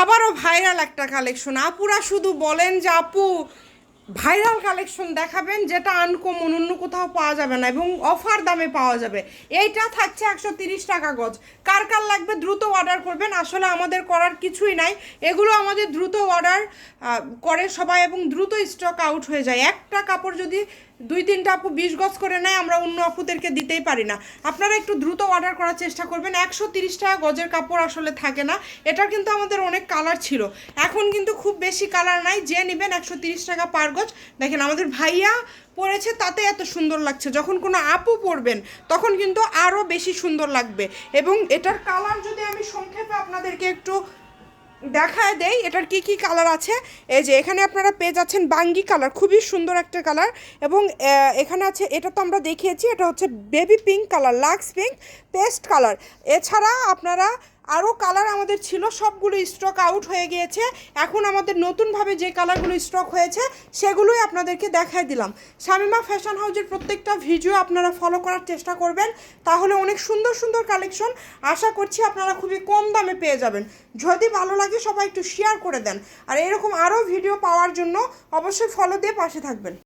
আবারও ভাইরাল একটা কালেকশন। আপুরা শুধু বলেন যে আপু ভাইরাল কালেকশন দেখাবেন যেটা আনকমন, অন্য কোথাও পাওয়া যাবে না এবং অফার দামে পাওয়া যাবে। এইটা থাকছে 130 টাকা গজ। কার কার লাগবে দ্রুত অর্ডার করবেন। আসলে আমাদের করার কিছুই নাই, এগুলো আমাদের দ্রুত অর্ডার করে সবাই এবং দ্রুত স্টক আউট হয়ে যায়। একটা কাপড় যদি 2-3টা আপু 20 গজ করে নেয়, আমরা অন্য আপুদেরকে দিতেই পারি না। আপনারা একটু দ্রুত অর্ডার করার চেষ্টা করবেন। 130 টাকা গজের কাপড় আসলে থাকে না। এটার কিন্তু আমাদের অনেক কালার ছিল, এখন কিন্তু খুব বেশি কালার নাই। যে নেবেন 130 টাকা পার গজ। দেখেন আমাদের ভাইয়া পরেছে, তাতে এত সুন্দর লাগছে, যখন কোনো আপু পরবেন তখন কিন্তু আরও বেশি সুন্দর লাগবে। এবং এটার কালার যদি আমি সংক্ষেপে আপনাদেরকে একটু দেখায় দেই, এটার কি কি কালার আছে। এই যে এখানে আপনারা পেয়ে যাচ্ছেন বাঙ্গি কালার, খুবই সুন্দর একটা কালার। এবং এখানে আছে, এটা তো আমরা দেখিয়েছি, এটা হচ্ছে baby pink colour, lux pink, paste colour. এছাড়া আপনারা আরও কালার আমাদের ছিল, সবগুলো স্টক আউট হয়ে গিয়েছে। এখন আমাদের নতুনভাবে যে কালারগুলো স্টক হয়েছে সেগুলোই আপনাদেরকে দেখায় দিলাম। শামিমা ফ্যাশন হাউসের প্রত্যেকটা ভিডিও আপনারা ফলো করার চেষ্টা করবেন, তাহলে অনেক সুন্দর সুন্দর কালেকশন আশা করছি আপনারা খুবই কম দামে পেয়ে যাবেন। যদি ভালো লাগে সবাই একটু শেয়ার করে দেন, আর এরকম আরও ভিডিও পাওয়ার জন্য অবশ্যই ফলো দিয়ে পাশে থাকবেন।